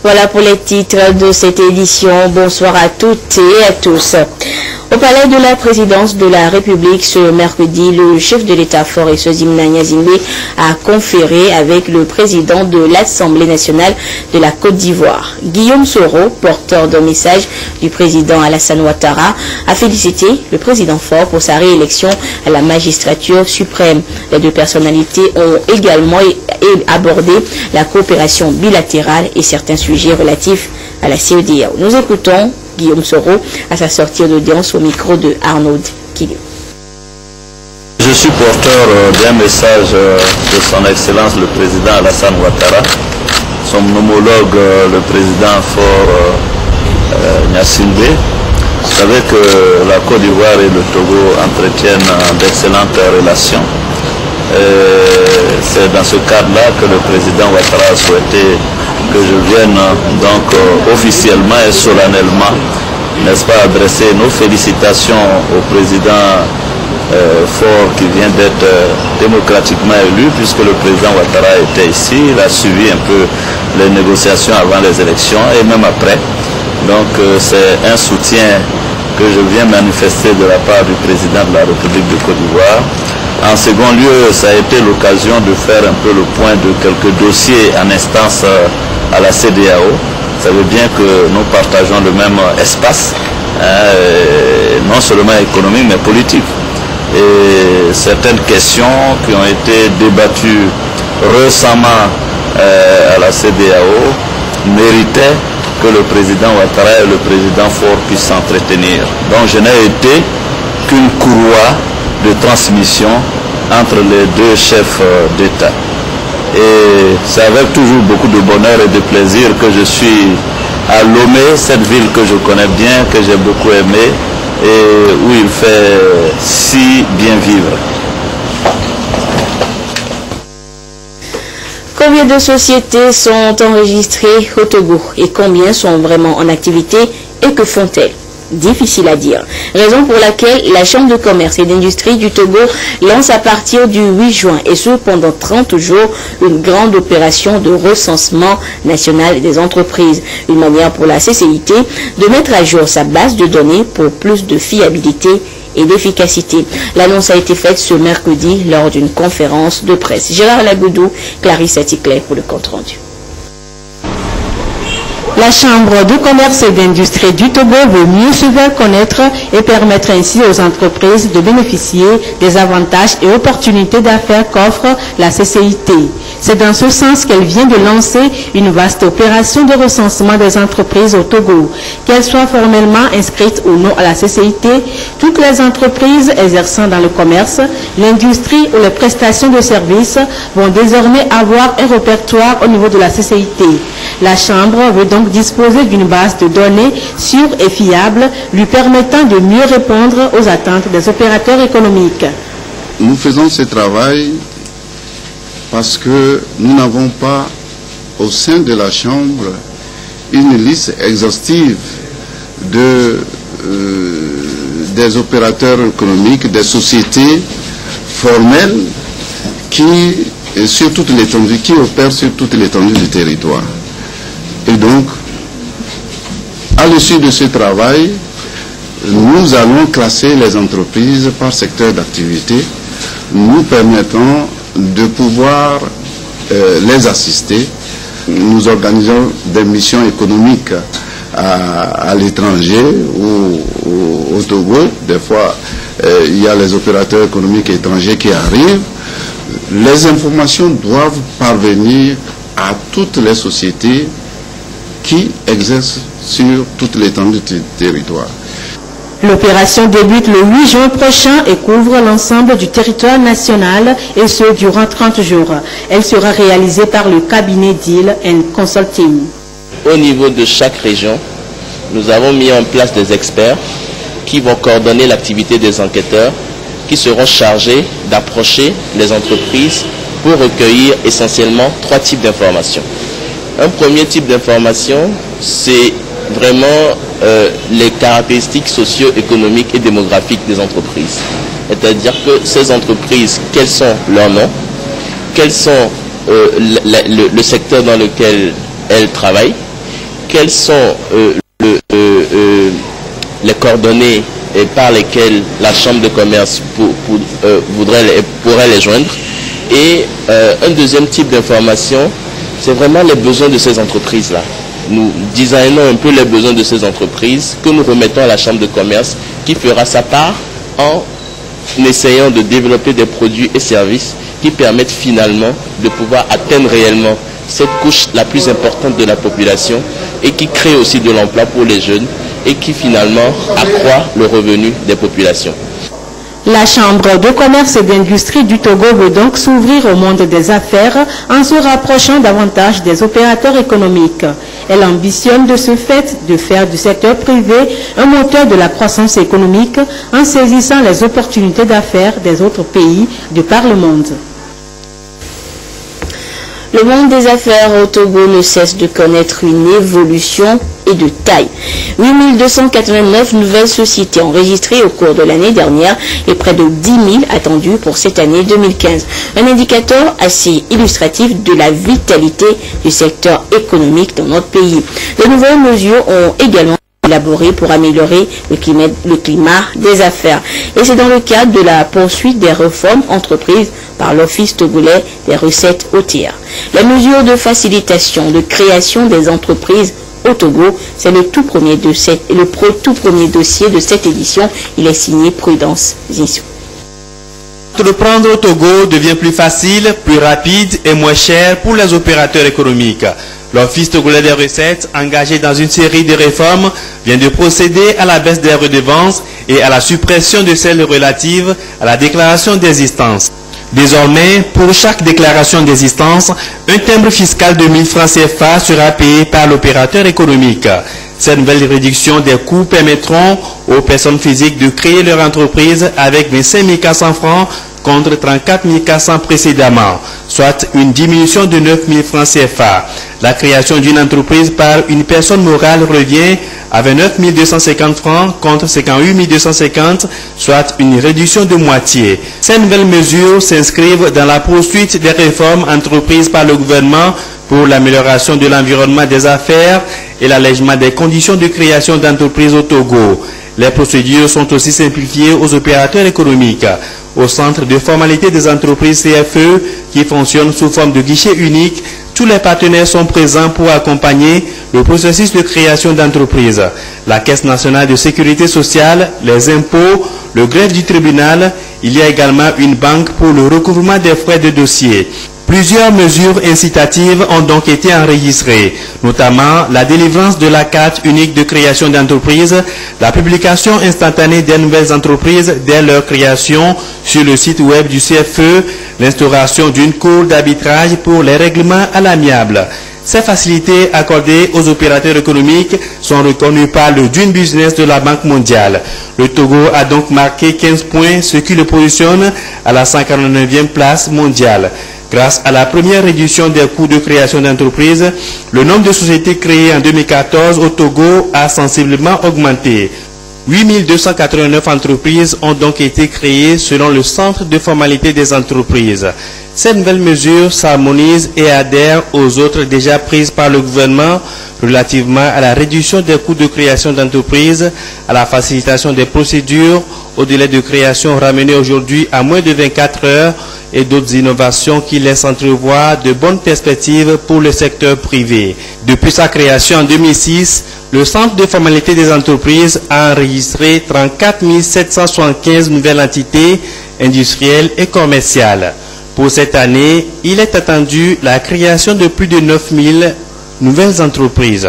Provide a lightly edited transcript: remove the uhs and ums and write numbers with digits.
Voilà pour les titres de cette édition. Bonsoir à toutes et à tous. Au palais de la présidence de la République ce mercredi, le chef de l'État Fort Eswazimna Gnazingbe a conféré avec le président de l'Assemblée nationale de la Côte d'Ivoire. Guillaume Soro, porteur d'un message du président Alassane Ouattara, a félicité le président Fort pour sa réélection à la magistrature suprême. Les deux personnalités ont également abordé la coopération bilatérale et certains sujets relatifs à la CEDEAO. Nous écoutons Guillaume Soro à sa sortie d'audience au micro de Arnaud Kilio. Je suis porteur d'un message de son Excellence le président Alassane Ouattara, son homologue le président Fort Gnazingbe. Vous savez que la Côte d'Ivoire et le Togo entretiennent d'excellentes relations. C'est dans ce cadre-là que le président Ouattara a souhaité que je vienne donc officiellement et solennellement, n'est-ce pas, adresser nos félicitations au président Fort qui vient d'être démocratiquement élu, puisque le président Ouattara était ici, il a suivi un peu les négociations avant les élections et même après. Donc c'est un soutien que je viens manifester de la part du président de la République de Côte d'Ivoire. En second lieu, ça a été l'occasion de faire un peu le point de quelques dossiers en instance à la CEDEAO. Ça veut bien que nous partageons le même espace, non seulement économique mais politique. Et certaines questions qui ont été débattues récemment à la CEDEAO méritaient que le président Ouattara et le président Fort puissent s'entretenir. Donc je n'ai été qu'une courroie de transmission entre les deux chefs d'État. Et c'est avec toujours beaucoup de bonheur et de plaisir que je suis à Lomé, cette ville que je connais bien, que j'ai beaucoup aimée et où il fait si bien vivre. Combien de sociétés sont enregistrées au Togo et combien sont vraiment en activité et que font-elles? Difficile à dire. Raison pour laquelle la Chambre de commerce et d'industrie du Togo lance à partir du 8 juin et ce pendant 30 jours une grande opération de recensement national des entreprises. Une manière pour la CCIT de mettre à jour sa base de données pour plus de fiabilité et d'efficacité. L'annonce a été faite ce mercredi lors d'une conférence de presse. Gérard Lagoudou, Clarisse Aticlay pour le compte rendu. La Chambre de commerce et d'industrie du Togo veut mieux se faire connaître et permettre ainsi aux entreprises de bénéficier des avantages et opportunités d'affaires qu'offre la CCIT. C'est dans ce sens qu'elle vient de lancer une vaste opération de recensement des entreprises au Togo. Qu'elles soient formellement inscrites ou non à la CCIT, toutes les entreprises exerçant dans le commerce, l'industrie ou les prestations de services vont désormais avoir un répertoire au niveau de la CCIT. La Chambre veut donc disposer d'une base de données sûre et fiable, lui permettant de mieux répondre aux attentes des opérateurs économiques. Nous faisons ce travail parce que nous n'avons pas au sein de la Chambre une liste exhaustive des opérateurs économiques, des sociétés formelles qui opèrent sur toute l'étendue du territoire. Et donc, à l'issue de ce travail, nous allons classer les entreprises par secteur d'activité, nous permettant de pouvoir les assister. Nous organisons des missions économiques à l'étranger ou au Togo. Des fois, il y a les opérateurs économiques étrangers qui arrivent. Les informations doivent parvenir à toutes les sociétés qui exercent sur toute l'étendue du territoire. L'opération débute le 8 juin prochain et couvre l'ensemble du territoire national et ce durant 30 jours. Elle sera réalisée par le cabinet Deal & Consulting. Au niveau de chaque région, nous avons mis en place des experts qui vont coordonner l'activité des enquêteurs qui seront chargés d'approcher les entreprises pour recueillir essentiellement 3 types d'informations. Un premier type d'information, c'est vraiment les caractéristiques socio-économiques et démographiques des entreprises. C'est-à-dire que ces entreprises, quels sont leurs noms, quels sont le secteur dans lequel elles travaillent, quelles sont les coordonnées par lesquelles la Chambre de commerce pourrait les joindre. Et un deuxième type d'information, c'est vraiment les besoins de ces entreprises-là. Nous designons un peu les besoins de ces entreprises que nous remettons à la Chambre de commerce qui fera sa part en essayant de développer des produits et services qui permettent finalement de pouvoir atteindre réellement cette couche la plus importante de la population et qui crée aussi de l'emploi pour les jeunes et qui finalement accroît le revenu des populations. La Chambre de commerce et d'industrie du Togo veut donc s'ouvrir au monde des affaires en se rapprochant davantage des opérateurs économiques. Elle ambitionne de ce fait de faire du secteur privé un moteur de la croissance économique en saisissant les opportunités d'affaires des autres pays de par le monde. Le monde des affaires au Togo ne cesse de connaître une évolution et de taille. 8289 nouvelles sociétés enregistrées au cours de l'année dernière et près de 10 000 attendues pour cette année 2015. Un indicateur assez illustratif de la vitalité du secteur économique dans notre pays. De nouvelles mesures ont également élaboré pour améliorer le climat des affaires. Et c'est dans le cadre de la poursuite des réformes entreprises par l'Office togolais des recettes OTR. La mesure de facilitation de création des entreprises au Togo, c'est le tout premier dossier de cette édition. Il est signé Prudence Zissou. Entreprendre au Togo devient plus facile, plus rapide et moins cher pour les opérateurs économiques. L'Office togolais des recettes, engagé dans une série de réformes, vient de procéder à la baisse des redevances et à la suppression de celles relatives à la déclaration d'existence. Désormais, pour chaque déclaration d'existence, un timbre fiscal de 1 000 francs CFA sera payé par l'opérateur économique. Ces nouvelles réductions des coûts permettront aux personnes physiques de créer leur entreprise avec 25 400 francs contre 34 400 précédemment, soit une diminution de 9 000 francs CFA. La création d'une entreprise par une personne morale revient à 29 250 francs contre 58 250, soit une réduction de moitié. Ces nouvelles mesures s'inscrivent dans la poursuite des réformes entreprises par le gouvernement pour l'amélioration de l'environnement des affaires et l'allègement des conditions de création d'entreprises au Togo. Les procédures sont aussi simplifiées aux opérateurs économiques. Au centre de formalité des entreprises CFE, qui fonctionne sous forme de guichet unique, tous les partenaires sont présents pour accompagner le processus de création d'entreprise. La Caisse nationale de sécurité sociale, les impôts, le greffe du tribunal, il y a également une banque pour le recouvrement des frais de dossier. Plusieurs mesures incitatives ont donc été enregistrées, notamment la délivrance de la carte unique de création d'entreprise, la publication instantanée des nouvelles entreprises dès leur création sur le site web du CFE, l'instauration d'une cour d'arbitrage pour les règlements à l'amiable. Ces facilités accordées aux opérateurs économiques sont reconnues par le Doing Business de la Banque mondiale. Le Togo a donc marqué 15 points, ce qui le positionne à la 149e place mondiale. Grâce à la première réduction des coûts de création d'entreprise, le nombre de sociétés créées en 2014 au Togo a sensiblement augmenté. 8 289 entreprises ont donc été créées selon le Centre de formalité des entreprises. Ces nouvelles mesures s'harmonisent et adhèrent aux autres déjà prises par le gouvernement relativement à la réduction des coûts de création d'entreprises, à la facilitation des procédures, au délai de création ramené aujourd'hui à moins de 24 heures et d'autres innovations qui laissent entrevoir de bonnes perspectives pour le secteur privé. Depuis sa création en 2006, le Centre de formalité des entreprises a enregistré 34 775 nouvelles entités industrielles et commerciales. Pour cette année, il est attendu la création de plus de 9 000 nouvelles entreprises.